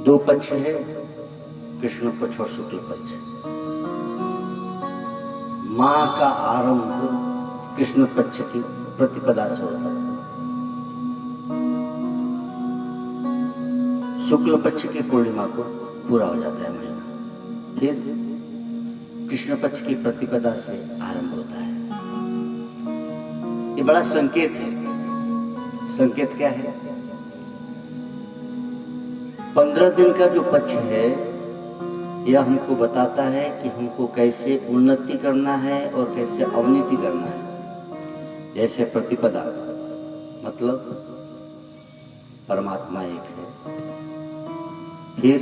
दो पक्ष है, कृष्ण पक्ष और शुक्ल पक्ष। मां का आरंभ कृष्ण पक्ष की प्रतिपदा से होता है। शुक्ल पक्ष की पूर्णिमा को पूरा हो जाता है महीना, फिर कृष्ण पक्ष की प्रतिपदा से आरंभ होता है। ये बड़ा संकेत है। संकेत क्या है? 15 दिन का जो पक्ष है यह हमको बताता है कि हमको कैसे उन्नति करना है और कैसे अवनति करना है। जैसे प्रतिपदा मतलब परमात्मा एक है, फिर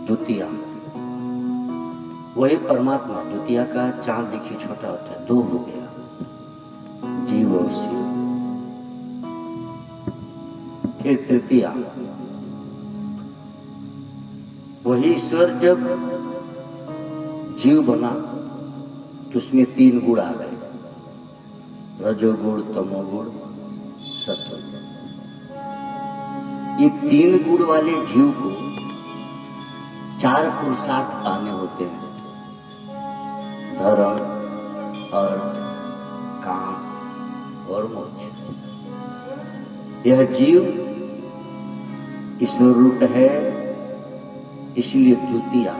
द्वितीया, वही परमात्मा द्वितीया का चांद देखिए छोटा होता है, दो हो गया, जीव और शिव। फिर तृतीया, वही ईश्वर जब जीव बना तो उसमें 3 गुण आ गए, रजोगुण, तमोगुण, सत्वगुण। ये 3 गुण वाले जीव को 4 पुरुषार्थ पाने होते हैं, धर्म, अर्थ, काम और मोक्ष। यह जीव ईश्वर रूप है, इसलिए द्वितीया।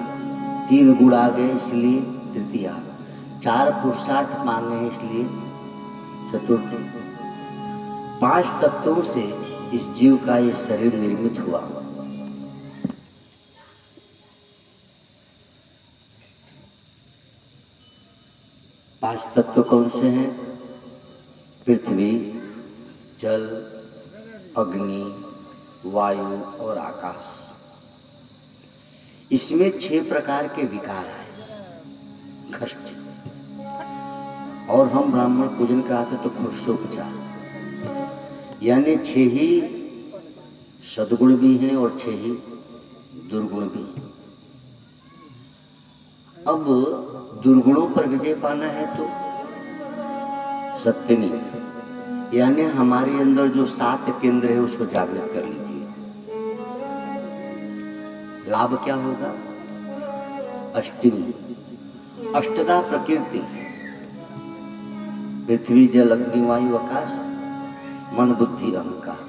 3 गुण आ गए इसलिए तृतीया। 4 पुरुषार्थ मानने हैं इसलिए चतुर्थी। 5 तत्वों से इस जीव का ये शरीर निर्मित हुआ। पांच तत्व कौन से हैं? पृथ्वी, जल, अग्नि, वायु और आकाश। इसमें 6 प्रकार के विकार आए, कष्ट। और हम ब्राह्मण पूजन कहते तो खुर्सोपचार, यानी 6 ही सद्गुण भी हैं और 6 ही दुर्गुण भी हैं। अब दुर्गुणों पर विजय पाना है तो सत्य नहीं, यानी हमारे अंदर जो 7 केंद्र है उसको जागृत कर लीजिए। लाभ क्या होगा? अष्टमी, अष्टदा प्रकृति, पृथ्वी, जल, अग्नि, वायु, आकाश, मन, बुद्धि, अहंकार।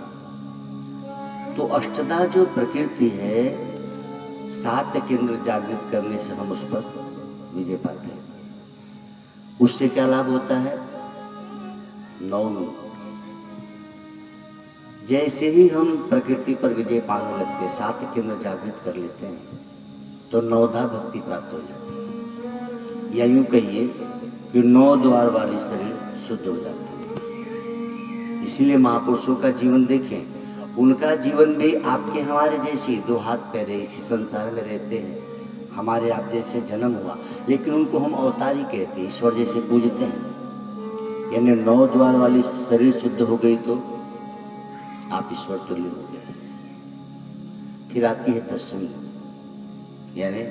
तो अष्टदा जो प्रकृति है, 7 केंद्र जागृत करने से हम उस पर विजय पाते हैं। उससे क्या लाभ होता है? नवमी, जैसे ही हम प्रकृति पर विजय पाने लगते हैं, 7 केंद्र जागृत कर लेते हैं, तो 9धा भक्ति प्राप्त हो जाती है। या यूं कहिए कि 9 द्वार वाली शरीर शुद्ध हो जाती है। इसीलिए महापुरुषों का जीवन देखें, उनका जीवन भी आपके हमारे जैसे 2 हाथ पैर है, इसी संसार में रहते हैं, हमारे आप जैसे जन्म हुआ, लेकिन उनको हम अवतारी कहते हैं, ईश्वर जैसे पूजते हैं। यानी 9 द्वार वाली शरीर शुद्ध हो गई तो आप ईश्वर तुल्य हो गए। फिर आती है 10वीं, यानी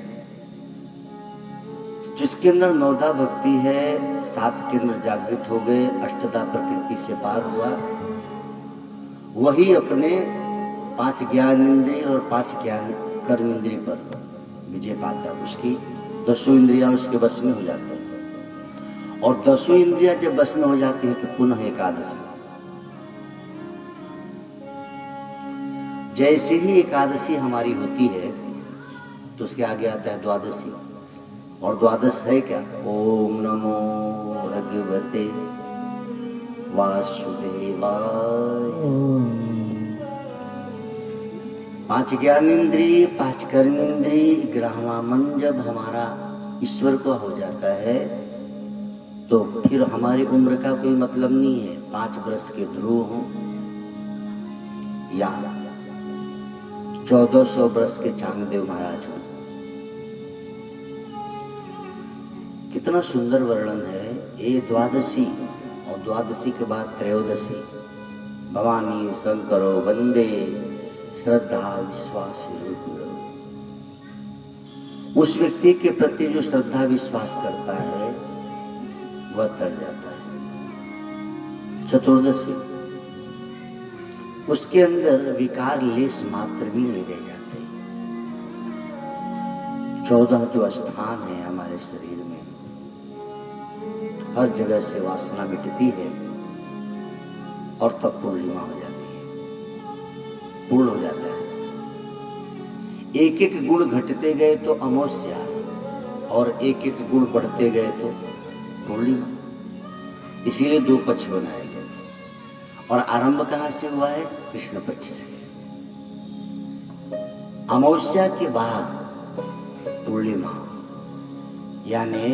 जिसके अंदर 9धा भक्ति है, 7 केंद्र जागृत हो गए, अष्टदा प्रकृति से पार हुआ, वही अपने 5 ज्ञान इंद्रिय और 5 ज्ञान कर्म इंद्रिय पर विजय पाता है। उसकी 10 इंद्रियां उसके बस में हो जाती है, और 10 इंद्रियां जब बस में हो जाती है तो पुनः एकादशी। जैसे ही एकादशी हमारी होती है तो उसके आगे आता है द्वादशी, और द्वादश है क्या? ओम नमो भगवते वासुदेवाय। 5 ज्ञान इंद्रिय, 5 कर्म इंद्रिय, 11वां मन जब हमारा ईश्वर को हो जाता है तो फिर हमारी उम्र का कोई मतलब नहीं है। 5 वर्ष के ध्रुव हों या 1400 वर्ष के चांगदेव महाराज हों। कितना सुंदर वर्णन है। ये द्वादशी, और द्वादशी के बाद त्रयोदशी। भवानी शंकरो वंदे श्रद्धा विश्वास रूप। उस व्यक्ति के प्रति जो श्रद्धा विश्वास करता है वह तर जाता है। चतुर्दशी, उसके अंदर विकार लेस मात्र भी नहीं रह जाते। 14 जो स्थान है हमारे शरीर में, हर जगह से वासना मिटती है और तब पूर्णिमा हो जाती है, पूर्ण हो जाता है। एक एक गुण घटते गए तो अमावस्या, और एक एक गुण बढ़ते गए तो पूर्णिमा। इसीलिए 2 पक्ष बनाए गए। और आरंभ कहां से हुआ है? कृष्ण पक्ष से। अमावस्या के बाद पूर्णिमा, यानी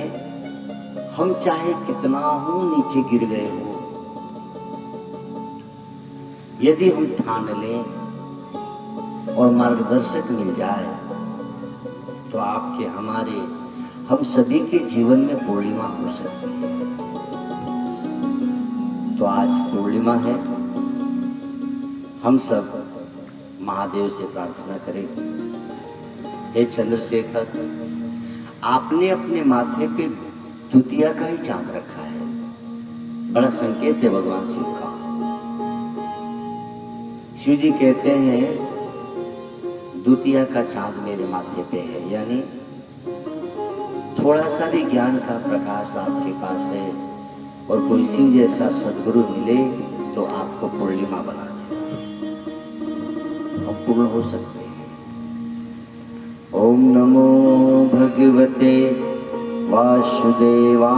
हम चाहे कितना हो नीचे गिर गए हो, यदि हम ठान लें और मार्गदर्शक मिल जाए तो आपके, हमारे, हम सभी के जीवन में पूर्णिमा हो सकती है। तो आज पूर्णिमा है, हम सब महादेव से प्रार्थना करें, हे चंद्रशेखर, आपने अपने माथे पे द्वितीया का ही चांद रखा है, बड़ा संकेत है भगवान शिव का। शिव जी कहते हैं द्वितीया का चांद मेरे माथे पे है, यानी थोड़ा सा भी ज्ञान का प्रकाश आपके पास है और कोई शिव जैसा सदगुरु मिले तो आपको पूर्णिमा बना देगा, हम पूर्ण हो सकते हैं। ओम नमो भगवते वासुदेवाय।